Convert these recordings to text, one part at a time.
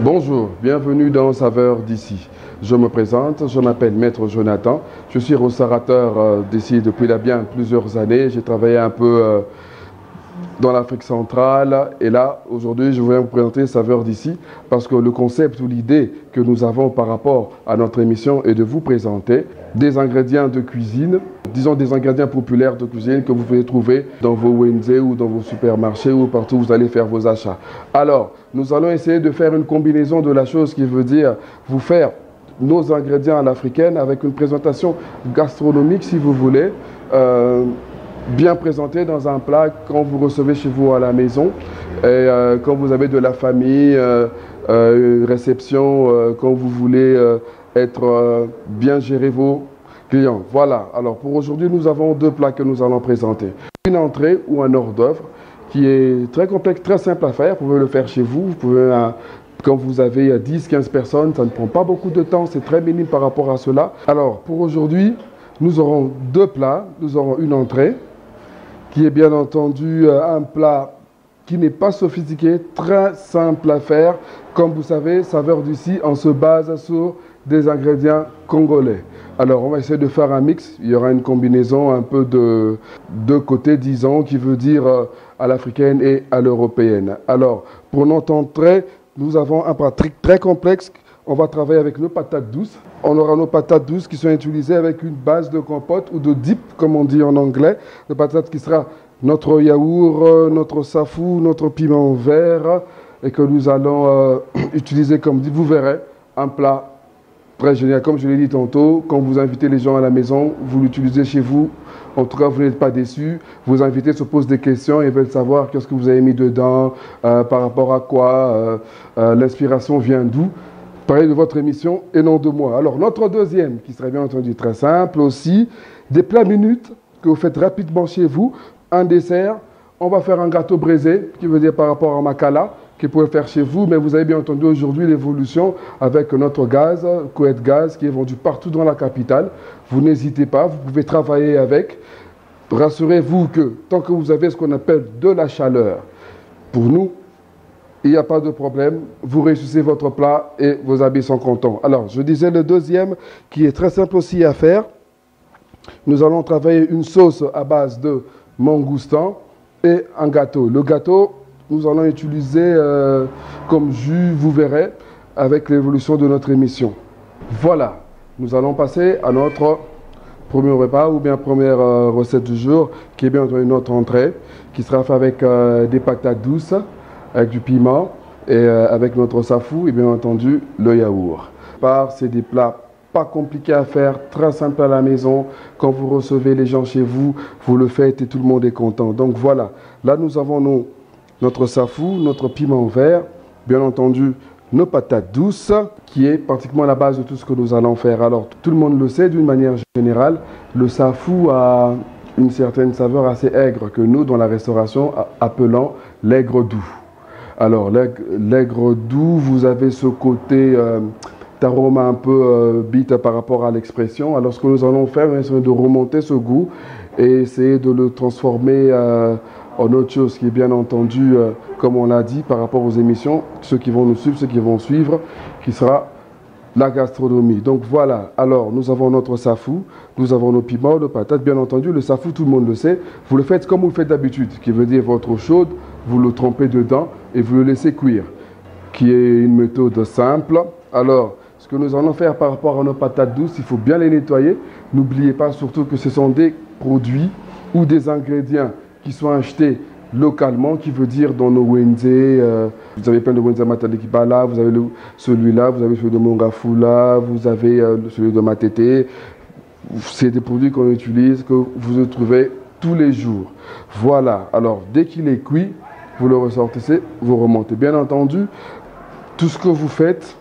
Bonjour, bienvenue dans Saveurs d'ici. Je me présente, je m'appelle Maître Jonathan. Je suis restaurateur d'ici depuis bien plusieurs années. J'ai travaillé un peu dans l'Afrique centrale et là, aujourd'hui, je voulais vous présenter Saveurs d'ici parce que le concept ou l'idée que nous avons par rapport à notre émission est de vous présenter des ingrédients de cuisine, disons des ingrédients populaires de cuisine que vous pouvez trouver dans vos WNZ ou dans vos supermarchés ou partout où vous allez faire vos achats. Alors, nous allons essayer de faire une combinaison de la chose qui veut dire vous faire nos ingrédients à l'africaine avec une présentation gastronomique si vous voulez, bien présenté dans un plat quand vous recevez chez vous à la maison et quand vous avez de la famille, une réception, quand vous voulez être bien gérer vos clients. Voilà, alors pour aujourd'hui nous avons deux plats que nous allons présenter. Une entrée ou un hors d'œuvre qui est très complexe, très simple à faire. Vous pouvez le faire chez vous, vous pouvez quand vous avez 10-15 personnes, ça ne prend pas beaucoup de temps, c'est très minime par rapport à cela. Alors pour aujourd'hui, nous aurons deux plats, nous aurons une entrée qui est bien entendu un plat qui n'est pas sophistiqué, très simple à faire. Comme vous savez, Saveurs d'ici, on se base sur des ingrédients congolais. Alors, on va essayer de faire un mix. Il y aura une combinaison un peu de deux côtés, disons, qui veut dire à l'africaine et à l'européenne. Alors, pour notre entrée, nous avons un plat très complexe. On va travailler avec nos patates douces. On aura nos patates douces qui sont utilisées avec une base de compote ou de dip, comme on dit en anglais. Nos patates qui sera notre yaourt, notre safou, notre piment vert et que nous allons utiliser comme dit. Vous verrez, un plat très génial. Comme je l'ai dit tantôt, quand vous invitez les gens à la maison, vous l'utilisez chez vous. En tout cas, vous n'êtes pas déçus. Vos invités se posent des questions et veulent savoir qu'est-ce que vous avez mis dedans, par rapport à quoi, l'inspiration vient d'où. Pareil de votre émission et non de moi. Alors, notre deuxième, qui serait bien entendu très simple aussi, des plats minutes que vous faites rapidement chez vous. Un dessert, on va faire un gâteau braisé, qui veut dire par rapport à Makala, que vous pouvez faire chez vous, mais vous avez bien entendu aujourd'hui l'évolution avec notre gaz, Koweït Gaz, qui est vendu partout dans la capitale. Vous n'hésitez pas, vous pouvez travailler avec. Rassurez-vous que tant que vous avez ce qu'on appelle de la chaleur, pour nous, il n'y a pas de problème, vous réussissez votre plat et vos amis sont contents. Alors, je disais le deuxième, qui est très simple aussi à faire. Nous allons travailler une sauce à base de mangoustan et un gâteau. Le gâteau, nous allons utiliser comme jus, vous verrez, avec l'évolution de notre émission. Voilà, nous allons passer à notre premier repas ou bien première recette du jour, qui est bien entendu notre entrée, qui sera faite avec des patates douces, avec du piment et avec notre safou et bien entendu le yaourt. C'est des plats pas compliqués à faire, très simple à la maison. Quand vous recevez les gens chez vous, vous le faites et tout le monde est content. Donc voilà, là nous avons notre safou, notre piment vert, bien entendu nos patates douces, qui est pratiquement la base de tout ce que nous allons faire. Alors tout le monde le sait d'une manière générale, le safou a une certaine saveur assez aigre que nous dans la restauration appelons l'aigre doux. Alors, l'aigre doux, vous avez ce côté d'arôme un peu bite par rapport à l'expression. Alors, ce que nous allons faire, c'est de remonter ce goût et essayer de le transformer en autre chose qui est bien entendu, comme on l'a dit, par rapport aux émissions, ceux qui vont nous suivre, ceux qui vont suivre, qui sera la gastronomie. Donc voilà, alors nous avons notre safou, nous avons nos piments, nos patates, bien entendu, le safou, tout le monde le sait, vous le faites comme vous le faites d'habitude, qui veut dire votre eau chaude, vous le trempez dedans et vous le laissez cuire, qui est une méthode simple. Alors, ce que nous allons faire par rapport à nos patates douces, il faut bien les nettoyer. N'oubliez pas surtout que ce sont des produits ou des ingrédients qui sont achetés localement, qui veut dire dans nos Wenze, vous avez plein de Wenze Matalekibala, vous avez celui-là, vous avez celui de Mongafula, vous avez celui de Matete. C'est des produits qu'on utilise, que vous trouvez tous les jours. Voilà, alors dès qu'il est cuit, vous le ressortissez, vous remontez. Bien entendu, tout ce que vous faites,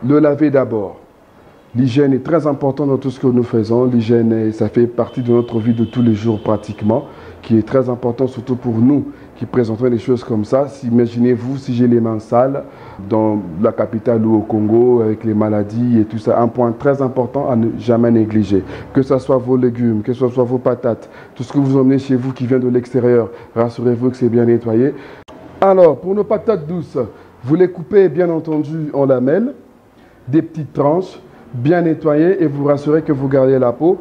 le lavez d'abord. L'hygiène est très importante dans tout ce que nous faisons. L'hygiène, ça fait partie de notre vie de tous les jours pratiquement, qui est très important surtout pour nous qui présentons des choses comme ça. Imaginez-vous si j'ai les mains sales dans la capitale ou au Congo avec les maladies et tout ça. Un point très important à ne jamais négliger. Que ce soit vos légumes, que ce soit vos patates, tout ce que vous emmenez chez vous qui vient de l'extérieur, rassurez-vous que c'est bien nettoyé. Alors, pour nos patates douces, Vous les coupez bien entendu en lamelles, des petites tranches, bien nettoyées, et vous rassurez que vous gardez la peau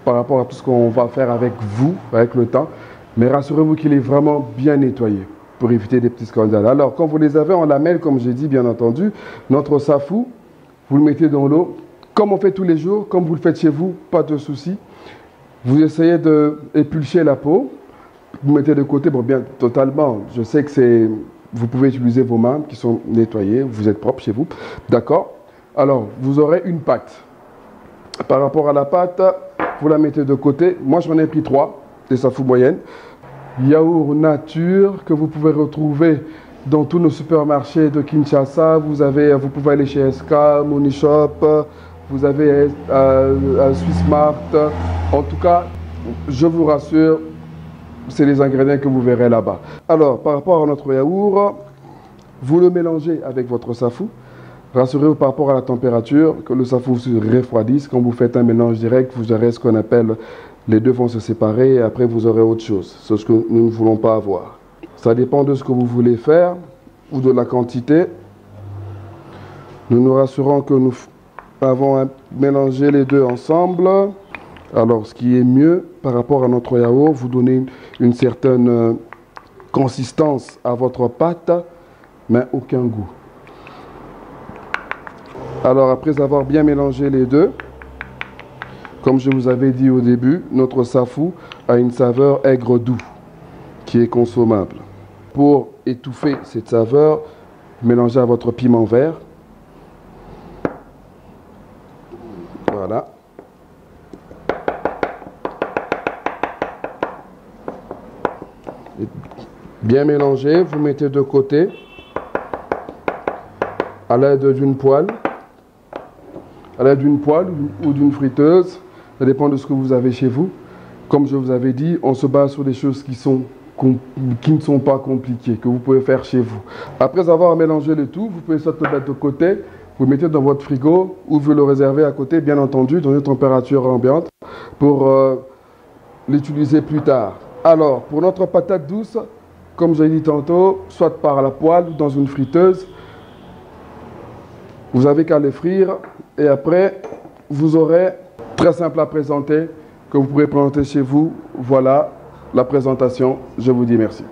par rapport à tout ce qu'on va faire avec vous, avec le temps. Mais rassurez-vous qu'il est vraiment bien nettoyé pour éviter des petits scandales. Alors, quand vous les avez en lamelles, comme j'ai dit, bien entendu, notre safou, vous le mettez dans l'eau, comme on fait tous les jours, comme vous le faites chez vous, pas de souci. Vous essayez d'épulcher la peau, vous mettez de côté, bon, bien totalement. Je sais que c'est, vous pouvez utiliser vos mains qui sont nettoyées, vous êtes propre chez vous, d'accord? Alors, vous aurez une pâte. Par rapport à la pâte, vous la mettez de côté. Moi, j'en ai pris 3, des safou moyennes. Yaourt nature que vous pouvez retrouver dans tous nos supermarchés de Kinshasa. Vous pouvez aller chez SK, Money Shop, vous avez Swissmart. En tout cas, je vous rassure, c'est les ingrédients que vous verrez là-bas. Alors, par rapport à notre yaourt, vous le mélangez avec votre safou. Rassurez-vous par rapport à la température, que le safou se refroidisse. Quand vous faites un mélange direct, vous aurez ce qu'on appelle, les deux vont se séparer et après vous aurez autre chose. C'est ce que nous ne voulons pas avoir. Ça dépend de ce que vous voulez faire ou de la quantité. Nous nous rassurons que nous avons mélangé les deux ensemble. Alors, ce qui est mieux par rapport à notre yaourt, vous donnez une certaine consistance à votre pâte, mais aucun goût. Alors, après avoir bien mélangé les deux, comme je vous avais dit au début, notre safou a une saveur aigre-doux qui est consommable. Pour étouffer cette saveur, mélangez à votre piment vert. Voilà. Et bien mélangé, vous mettez de côté à l'aide d'une poêle. À l'aide d'une poêle ou d'une friteuse, ça dépend de ce que vous avez chez vous. Comme je vous avais dit, on se base sur des choses qui ne sont pas compliquées, que vous pouvez faire chez vous. Après avoir mélangé le tout, vous pouvez soit le mettre de côté, vous le mettez dans votre frigo ou vous le réservez à côté, bien entendu, dans une température ambiante pour l'utiliser plus tard. Alors, pour notre patate douce, comme j'ai dit tantôt, soit par la poêle ou dans une friteuse, vous avez qu'à les frire et après, vous aurez très simple à présenter que vous pourrez présenter chez vous. Voilà la présentation. Je vous dis merci.